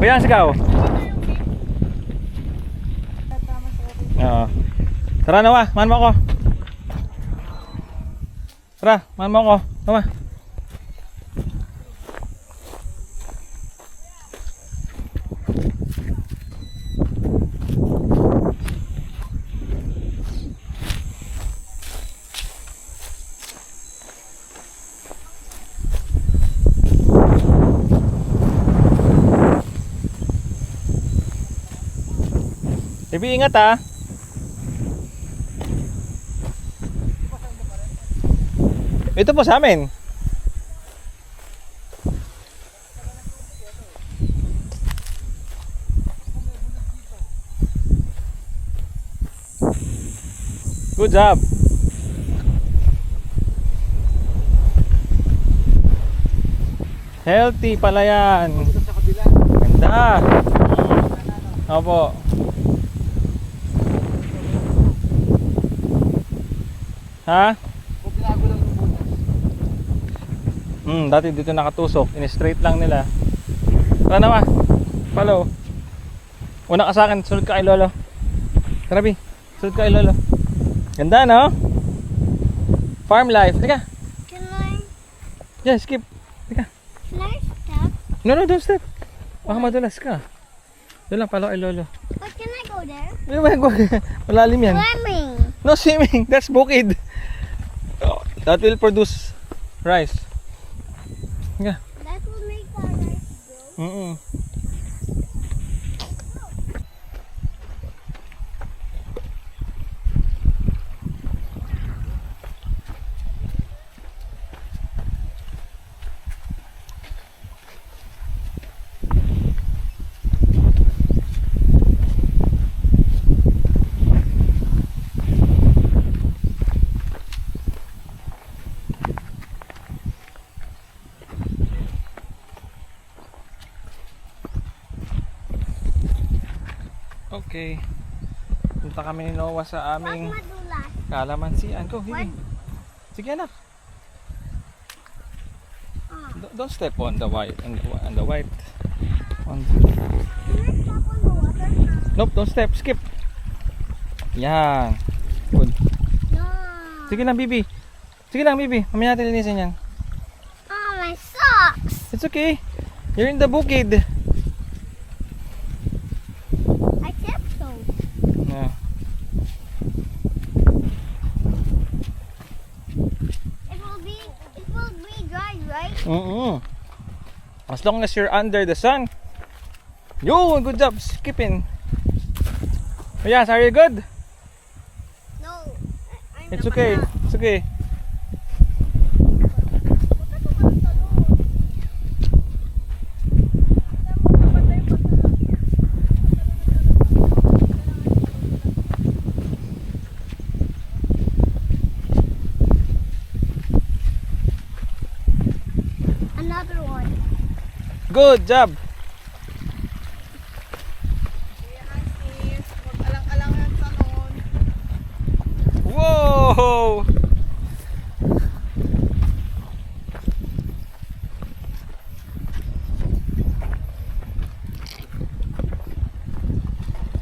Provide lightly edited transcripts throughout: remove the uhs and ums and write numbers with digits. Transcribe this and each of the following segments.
Kuya, sigaw. Oo. Tara na wa, man mo ako. Tara, man mo ako. Tama. Bibi, ingat ha. Ito po sa amin. Good job. Healthy pala yan. Ganda. Opo. Ha? Dati dito nakatusok, in-straight lang nila. Tara na ma. Follow. Una ka sa akin, sunod ka kay Lolo. Tara Bi, sunod ka kay Lolo. Ganda no? Farm life. Teka. Can I? Yeah, skip. Teka. Can I step? No, don't step. Baka madulas ka. Doon lang, follow kay Lolo. But can I go there? Malalim yan. Swimming. No swimming, that's bukid. That will produce rice. Yeah. That will make our rice grow. Okay. Punta kami ni Noah sa aming Huwag madulas. kalamansian. Go, Hibi. Sige anak. Don't step on the white. On the white. Can I step on the water? Nope, don't step. Skip. Yan. Good. No. Sige lang, Bibi. Sige lang, Bibi. Mamaya natin linisin yan. Oh, my socks. It's okay. You're in the bukid. I kept those. Yeah. It will be dry, right? As long as you're under the sun. Yo, good job skipping. Yes, are you good? No. It's okay. It's okay. Another one. Good job. Whoa!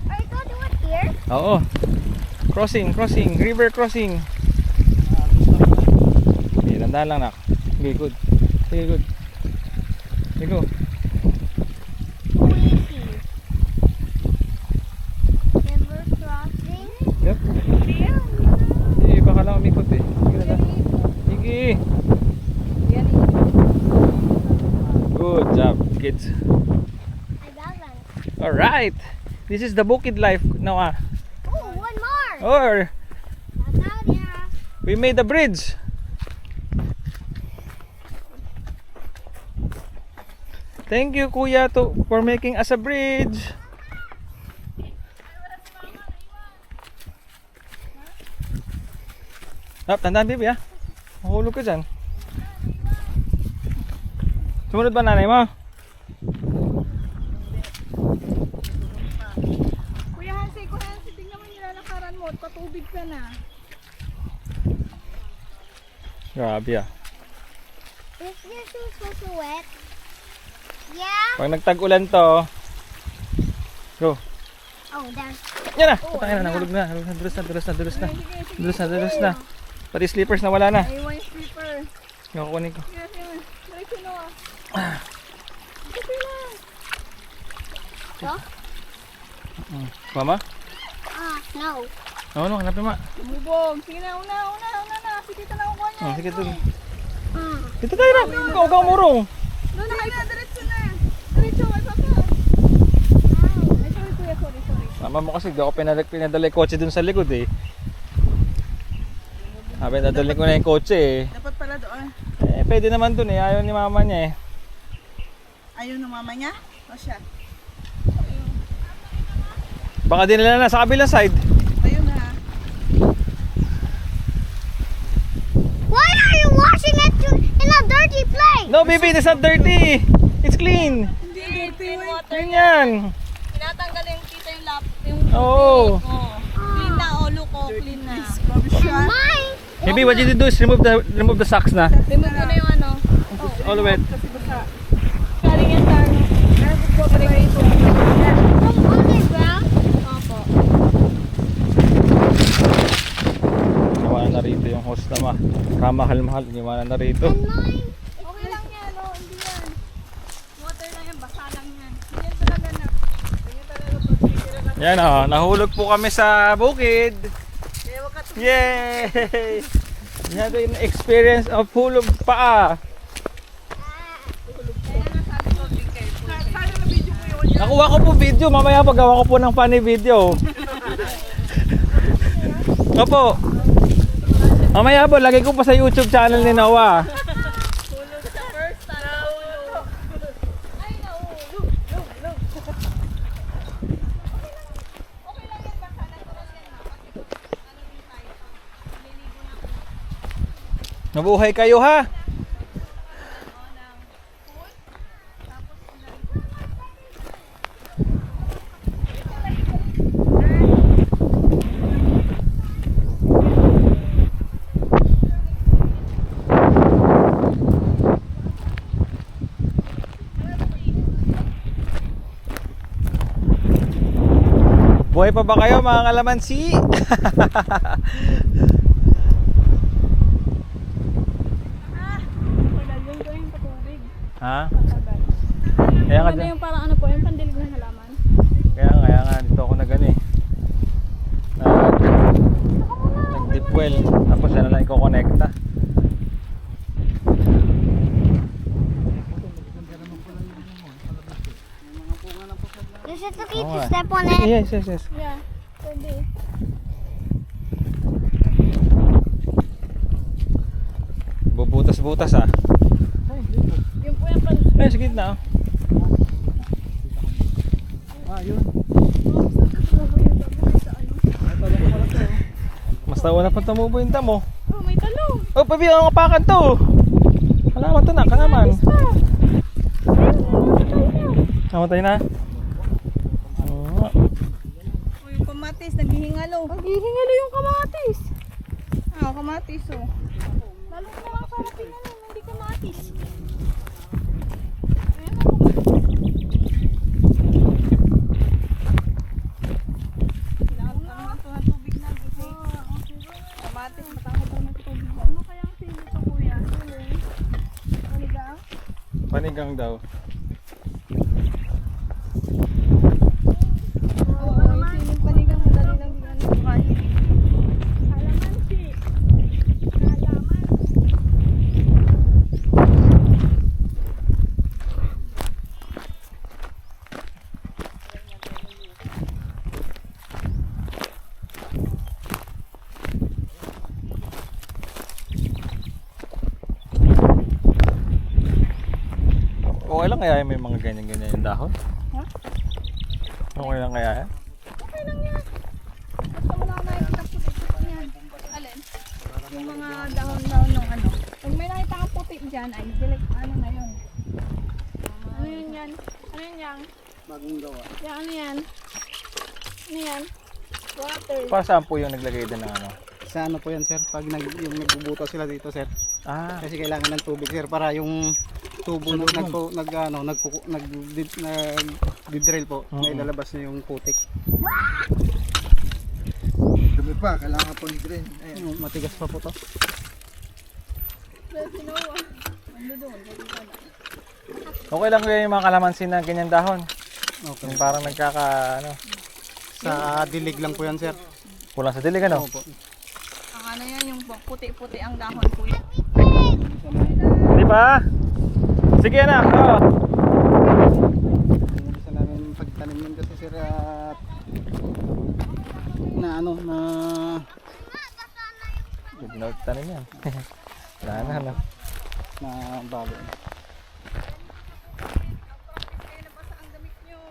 Are you going to do it here? Oo. Crossing, river crossing. Okay, tandaan lang nak. Okay, good. Okay, good. Okay, go. Easy. River crossing. Yep. Eh, baka lang umikot eh. Sige na lang. Sige. Good job, kids. I got one. Alright. This is the bukid life now ah. Oh, one more. Or Out here. we made a bridge. Thank you kuya for making us a bridge. Tandaan baby ah. Mahulog ka dyan. Sumunod ba nanay mo? Kuya Hansi, tingnan mo yung nilalakaran mo. Patubig ka na. Grabe ah. Is your shoes also wet? Yeah. Pag nagtag-ulan to, Go. Oh, there. Yan na. Patay na. Nahulog na. Dulos na. Pati slippers na wala na. Ay, one slipper. Yung kukunin ko. Yes, yun. Diretso na ah. Kasi na. Mama? No. Ano? Hanapin ma. Lumubog. Sige na, una na. Sige ka na kukuha niya. Oh, sige doon. Ah. Dito tayo na. Ikaw murong. Doon na kayo. Diretso na. Diretso, may papa. Ay, sorry kuya, sorry. Mama mo kasi, di ako pinadala yung kotse dun sa likod eh. Pinadala ko na yung kotse eh. Dapat pala doon. Pwede naman dun eh. Ayaw ni mama niya eh. Ayaw ng mama niya? O siya? Baka dinala na sa kabilang side. Ayun na. Why are you washing it in a dirty place? No baby, it's not dirty. It's clean. Hindi, dirty water. Yun yan. Tinatanggal yung kita yung lap. Yung Oo. clean na, ulo ko. Clean na. Scrub siya. Mine. Maybe what you need to do is remove the socks na. Remove ko na yung ano. All the way. Kasi basa. Galing yan sa ano. From underground. Opo. Iwanan na rito yung host na kamahal-mahal. Iwanan na rito. And mine. Okay lang yan, oh. Hindi yan. Water lang yan, basa lang yan. Hindi yan talaga na. Yan o, nahulog po kami sa bukid. Kaya wag ka Yay! We had an experience of hulog paa. sana na video mo yun. Nakuha ko po video, mamaya paggawa ko po ng funny video. Opo. Mamaya po, lagay ko pa sa YouTube channel ni Noah. Hulog sa first time. Nahulog. Ay, nahulog. Okay lang yan, basa. Natural yan na. Kasi ano din tayo. Liligo na. Mabuhay kayo ha. Buhay pa ba kayo mga kalamansi? Tagal yung gawin patubig. Ha? Tagal. Kaya nga Ano dyan. yung parang ano po, yung pandilig ng halaman. Kaya nga dito ako nag nag-deep well. Tapos yan na lang i-connecta. You should keep Oo to nga. step on it. Yes. Yeah, pwede. Bubutas-butas ah. Yung po yung Ay, sa gitna oh. Mas nauna pa tumubo yung damo. Oh, may talong. Oh, pabi ang apakan to. Kalaman to na, kalaman. Namatay na. Oo. O yung kamatis, naghihingalo. Naghihingalo yung kamatis. Ah, kamatis oh. Lalo na lang para tingnan hindi kamatis. Kailangan naman ito ng tubig na. Kasi kamatis, matakot daw ng tubig. Ano kaya ang sili ito kuya? Panigang? Panigang daw. Oo, yung siling panigang madali lang din ano kain. Kalamansi. Kalaman. Okay lang kaya may mga ganyan-ganyan yung dahon? Ha? Okay lang kaya yan? Okay lang yan. Basta wala ka nakikita puti yan. Alin? Yung mga dahon-dahon ng ano. Pag may nakita kang puti dyan, ay dilek ano na yun. Ano yun yan? Ano yun yan? Bagong gawa. Yan, ano yan? Ano yan? Water. Para saan po yung naglagay din ng ano? Sa ano po yan sir, pag yung nagbubuto sila dito sir. Ah, Kasi kailangan ng tubig sir para yung tubo nag-drill po, may lalabas na yung putik. Dumi pa, kailangan po i-drain. Ayan. Matigas pa po to. Okay lang kayo yung mga kalamansi na ganyan dahon. Okay. Yung parang ano, Sa dilig lang po yan, sir. kulang sa dilig ano. Opo. Ang ano yan, yung puti-puti ang dahon po yan. Di ba? Sige anak. Oh. Gusto namin pagtanim yun kasi, sir, at na ano, na Good note tanim yan. Wala na ano. bago.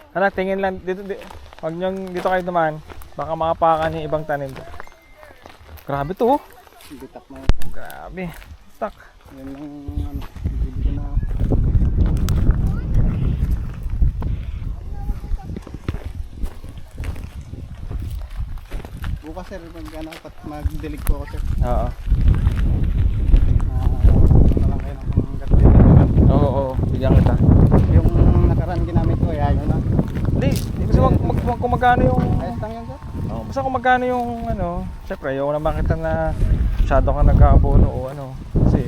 Anak, tingin lang dito. Huwag niyong dito kayo naman. Baka makapakan yung ibang tanim. Grabe to. Oh. Bitak na Grabe. Tak. yan ang ano, hindi ko na. Bukas, sir, mag-dilig po ako, sir. Oo. Ano lang kayo ng gasolina. Oo. Bigyan kita. Yung nakaraan ginamit ko, ayaw na. Hindi. Kasi kung magkano yung... Ayos lang yan, sir. Oh, basta kung magkano yung ano. Siyempre, ayaw naman kita na masyado ka nag-aabono o ano. Kasi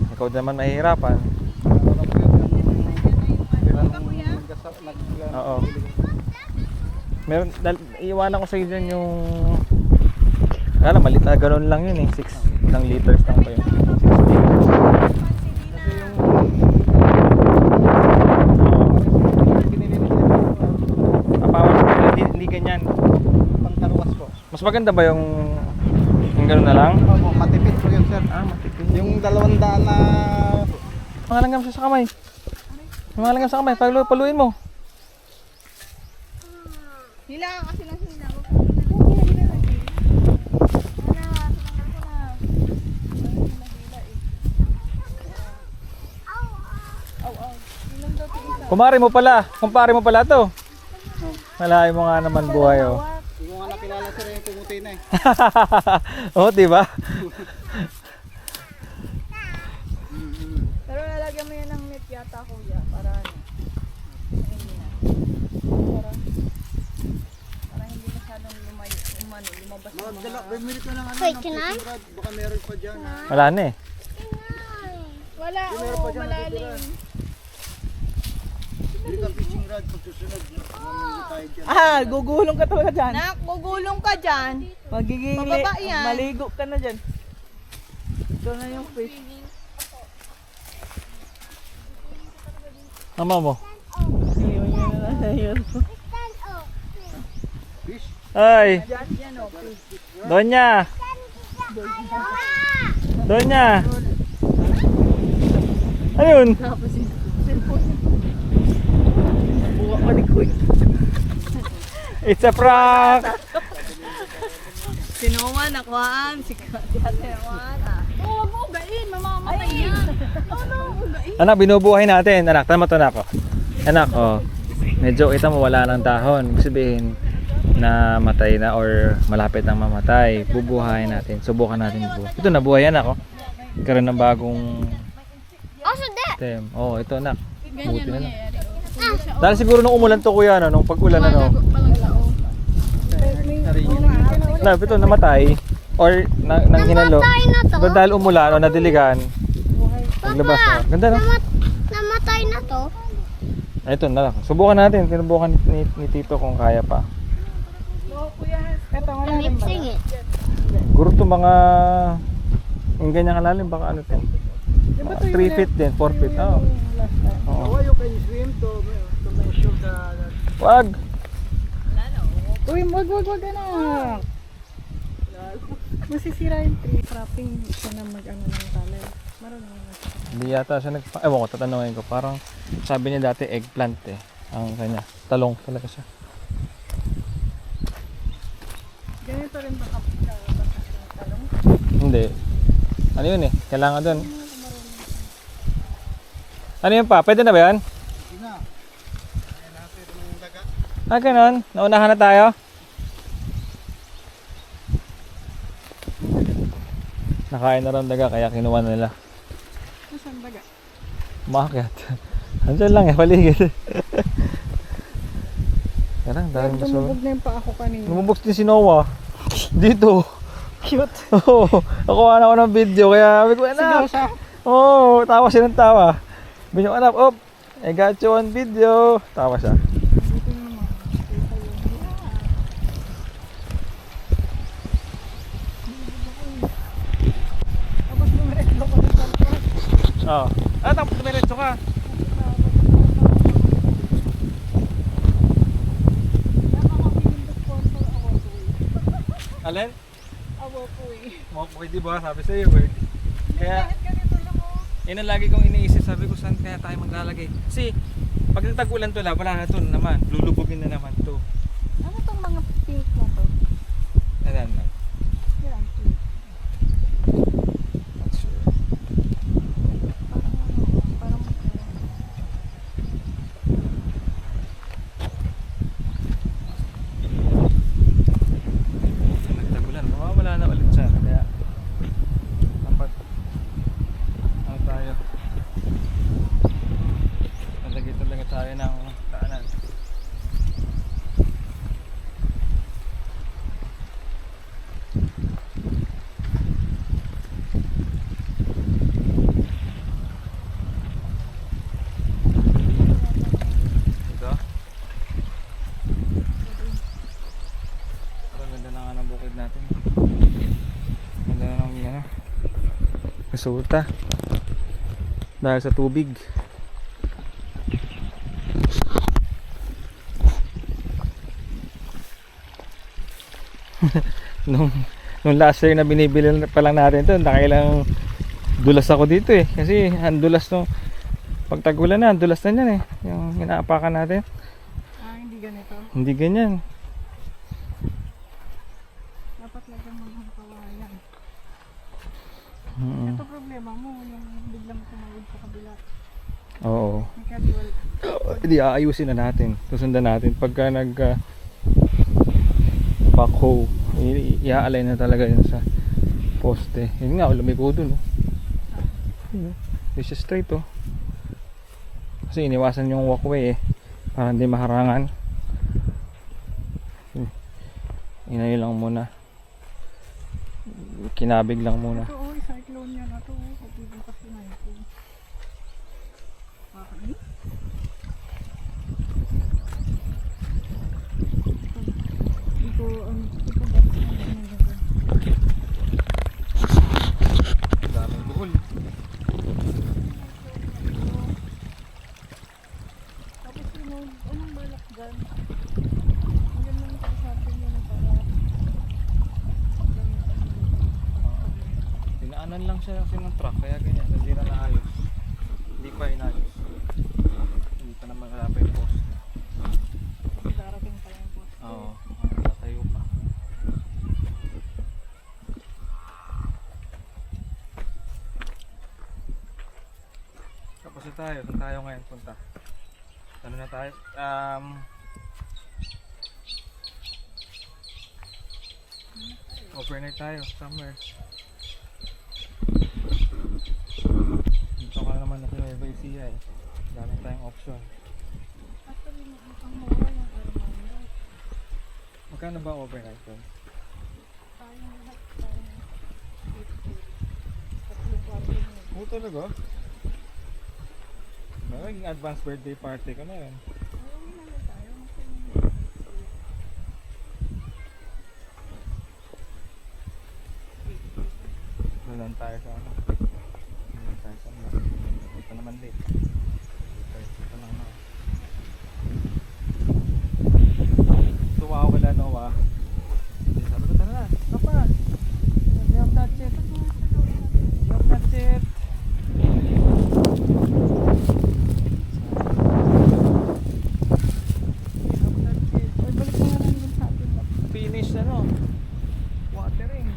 ikaw naman mahihirapan. Ano lang po yun, Oo. Meron, iiwanan ko sa iyo dyan yung... Kala, malit na gano'n lang yun eh. 6 lang liters lang pa yun. 6 liters. Kapawan ko hindi ganyan. Pangkarwas po. Mas maganda ba yung gano'n na lang? Opo, matipid po yun, sir. Matipid. Yung 200 na... Mga langgam siya sa kamay. Mga langgam sa kamay, paluin mo. Hila kasi lang hila. Kumpare mo pala to. Malayo mo nga naman buhay oh. Hindi ko nga nakilala, sir, yung pumuti na eh. Oh, di ba? Pero lalagyan mo yan ng net yata, kuya, para ano. Para hindi masyadong lumabas. Magdala, bumili ka ng ano, Wait, ng can I? fishing rod. Baka meron pa dyan. Wala na eh. Wala, oo, malalim. Bili ka fishing rod pag susunod. Mamili tayo dyan. Gugulong ka talaga dyan. Nak, gugulong ka dyan. Magiging Pababa yan. maligo ka na dyan. Ito na yung fish. Ama mo. Fish? Ay. Donya. Donya. Ano yun? It's a prank. Sinuman, nakuhaan. Si Ate Juan. Oo, wag mo ugain. Mamamatay yan. Oo, no, ugain. Anak, binubuhay natin. Anak, tama to na ako. Anak, oh. Medyo kita mo wala ng dahon. Ibig sabihin na matay na or malapit nang mamatay. Bubuhayin natin. Subukan natin buhay. Ito nabuhay anak, oh. Karoon ng bagong Also that. stem. Oh, ito anak. Buti na lang. Ah, Dahil siguro nung umulan to kuya, no? Nung pag-ulan ano. Na, ito namatay. Or nang hinalo. namatay na to. Pero dahil umulan o nadiligan. Naglabas na. Ganda no? Namatay na to. Ito na lang. Subukan natin. Sinubukan ni Tito kung kaya pa. I'm mixing it. Siguro to mga yung ganyang kalalim baka ano to. 3 feet din, 4 feet. Oo. Oo. How you can swim to make sure that... Wag. Uy, wag na. Masisira yung tree. Trapping siya na mag-ano ng talay. Marunong na siya. Hindi yata siya ewan ko, tatanungin ko. Parang sabi niya dati eggplant eh. Ang kanya. Talong talaga siya. Ganito rin baka talong. Hindi. Ano yun eh? Kailangan doon. Ano yun pa? Pwede na ba yan? Sige na. Ah, ganun. Naunahan na tayo. Nakain na rin daga kaya kinuha na nila. Nasaan baga? Umakyat. Andyan lang eh, paligid. Yan ang daming basura. Lumubog na yung paa ko kanina. Lumubog din si Noah. Dito. Cute. Oo. Nakuha na ako ng video kaya sabi ko, anak. siya. Oo, tawa siya ng tawa. Sabi niyo, anak, op, I got you on video. Tawa siya. Dito naman. Tapos lumiretso ko ng salpas. Oo. Tapos dumiretso ka. Alin? Awa po eh. Okay, di ba? Sabi sa'yo eh. Kaya, Ganito lang oh. yun ang lagi kong iniisip. Sabi ko, saan kaya tayo maglalagay? Kasi, pag tag-ulan to, wala na to naman. Lulubugin na naman to. Ano tong mga pink na to? Ayan na. Yan, pink. Not sure. Parang Nagtagulan, mawawala na ulit siya. Kaya, dapat, ano tayo? Nalagay talaga tayo ng daanan. Ito. Ang ganda na nga ng bukid natin. Ganda na ng ano, resulta. Dahil sa tubig. nung last year na binibili pa lang natin to, nakailang dulas ako dito eh. Kasi ang dulas nung pagtagulan na, ang dulas na yan eh. Yung inaapakan natin. hindi ganito. Hindi ganyan. Dapat lagyan mo ng kawayan. Mm. Ito problema mo, yung biglang tumawid sa kabila. Oo. May casual. Hindi, aayusin na natin. Susundan natin. Pagka backhoe, i-align na talaga yun sa poste. Yun nga, lumiko dun. Yun, hindi siya straight oh. Kasi iniwasan yung walkway eh. Para hindi maharangan. Inayo lang muna. Kinabig lang muna. Ito oh, cyclone yan na to. Pagiging kasi na ito. Bakit? Ito ang Daming buhol. tapos yun, anong balak dyan? Ang ganda ng pag-usapin yun para Dinaanan lang siya kasi ng truck kaya ganyan, hindi na naayos. Hindi pa inayos. Hindi pa naman wala pa yung post. darating pa yung post. Oo, tatayo pa. Tapos na tayo, saan tayo ngayon punta? Ano na tayo? Overnight tayo, somewhere. Dito ka naman na Nueva Ecija eh. Dami tayong option. Actually, ang mura yung Armando. Magkano ba overnight yun? Tayong lahat, parang 50. Tatlong kwarto mo. Oo talaga? Magiging advance birthday party ko na yun. Ayaw na tayo. Doon tayo sa ano. Doon tayo sa ano. Ito naman late. Ito lang na. Tuwa ako wala Noah. Hindi sabi ko tara na. Papa. We have that shit. We have that shit. Ay, balik mo nga lang dun sa atin. Finish ano. Watering.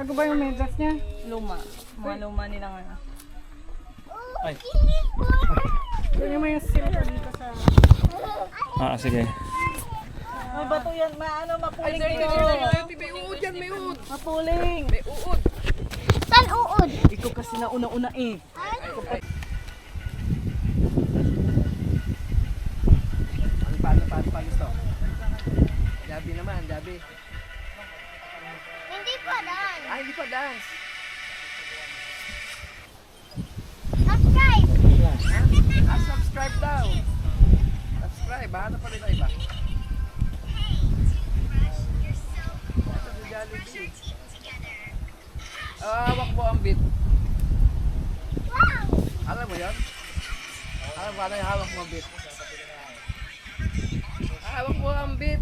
Bago ba yung medyas niya? Luma. Mga luma nilang ano. Ay. Yun yung may silver dito sa... Sige. May bato yan. Mapuling kayo. May uod yan, may uod. Mapuling. Saan uod? Ikaw kasi na una-una eh. Paano to? Gabi naman, gabi. Hindi pa done. Ay, hindi pa dance. Subscribe. Subscribe daw. Subscribe, hanap pa rin na iba. Ito si Jollibee. Hawak mo ang beat. Wow. Alam mo yun? Alam mo ano yung hawak mo ang beat? Hawak mo ang beat.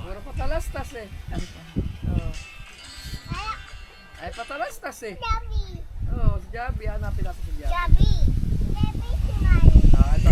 Puro patalastas eh. Oo. Ay, patalastas eh. Gabi. Oo, si Javi. Hanapin natin si Javi. Gabi. Gabi tonight. Ito.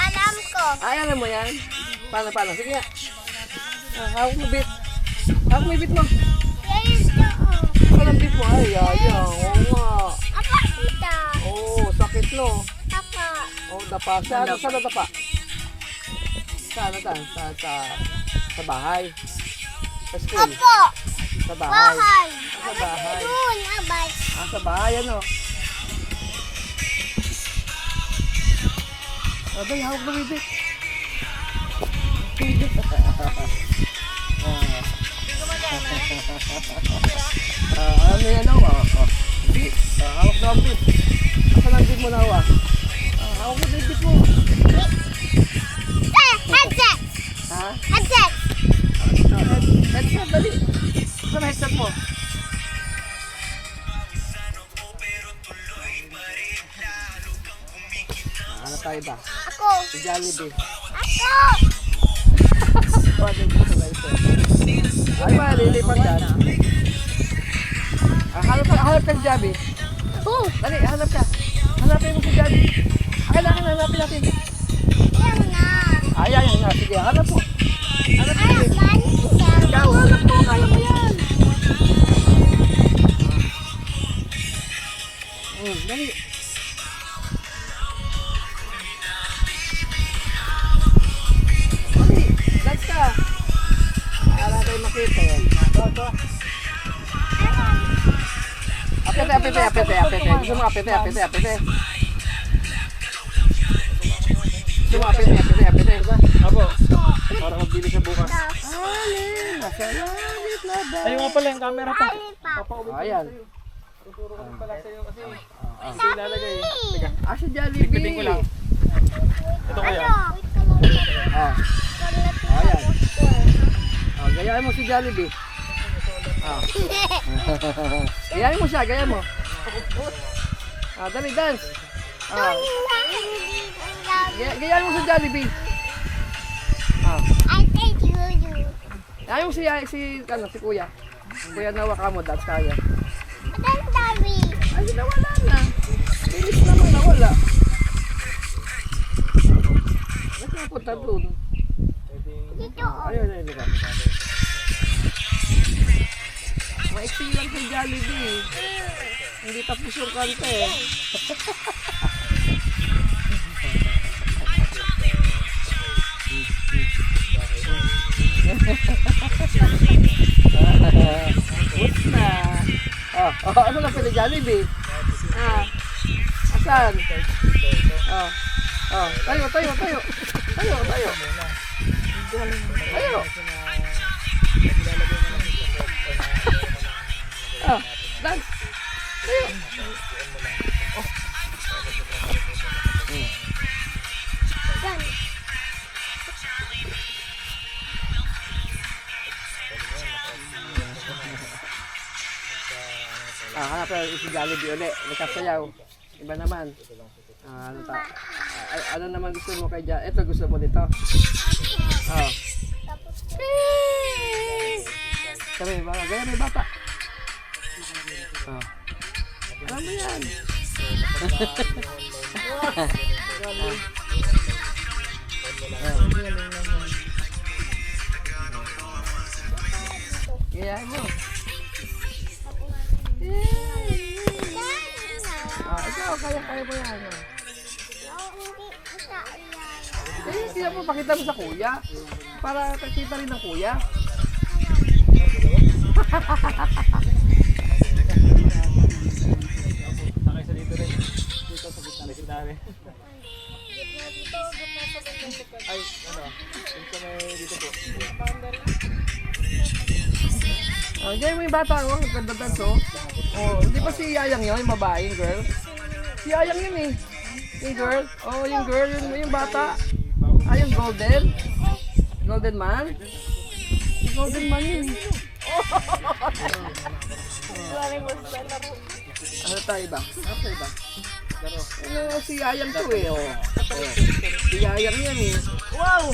Alam ko. Ay, alam mo yan? Paano? Sige nga. Hawak mo beat. Hawak mo yung beat mo. Here's the Walang beat mo. Ay, oo nga. Apa kita? Oo, sakit no. Apa? Oo, dapa. Saan nadapa? Saan? Sa bahay. Sa school. Apo. Sa bahay. Bahay. Sa bahay. Doon, abay. Sa bahay, ano? Abay, hawak mo yung beat. Ano yan ako? Beat. Hawak na ang beat. Asan ang beat mo na hawak? Hawak mo na yung beat mo. Headset. Ha? Headset. Headset, dali. Saan ang headset mo? Ano tayo ba? Ako. Si Jollibee. Ako. Pwede dito na ito. Ay ba, lilipat yan. Hanap ka si Javi. Oh. Dali, hanap ka. Hanapin mo si Javi. Kailangan hanapin natin. Yan na. Ay, sige, hanap mo. Hanap mo. Ayan, man. Ikaw, hanap mo. Kaya mo yan. Dali. Dali, dance ka. Para tayo makita yan. Ito. Apete. Gusto mo apete. Gusto mo apete. Ako. Para magbili siya bukas. Nasa langit na ba? Ayun nga pala yung camera pa. Lollipop. Ayan. Tuturo ko pala sa'yo kasi kasi ilalagay. Teka, Si Jollibee. tigpitin ko lang. Ito kaya. Ah, ayan. Gayahin mo si Jollibee. Gayahin mo siya, gayahin mo. Dali, dance. Gayahin mo si Jollibee. I think you do. Gayahin mo si Kuya. Kuya nawa ka mo, dance kaya. Then Daddy. Ay, nawala na. Bilis naman, nawala. Ba't napunta doon? Dito. Ayun. Maiksi lang sa Jollibee. Hindi tapos yung kanta eh. What's na? Ano na pala Jollibee? Asan? Tayo. Dance. Tayo. Yan. Hanap tayo si Jollibee ulit. Nagkasayaw. Iba naman. Ano naman gusto mo kay Jollibee? Ito gusto mo dito. Oh. Sabi, gaya may bata. Oh. Alam mo yan. Kaya mo. Ikaw, kaya mo yan. Hindi mo pakita mo sa kuya. Para kita rin ng kuya. Nakay sa dito rin. Dito sa gitna rin. Sinabi. Ay, ano? Dito may dito po. Diyan mo yung bata ko, nagdadans oh. Oh, hindi ba si Yayang yun, yung babae, yung girl? Si Yayang yun eh. Yung girl? Oh, yung girl, yung bata. Yung golden. Golden man? Yung golden man yun eh. Ano tayo ba? Ano tayo ba? Ano si Yayang to eh, oh. Si Yayang yan eh. Wow!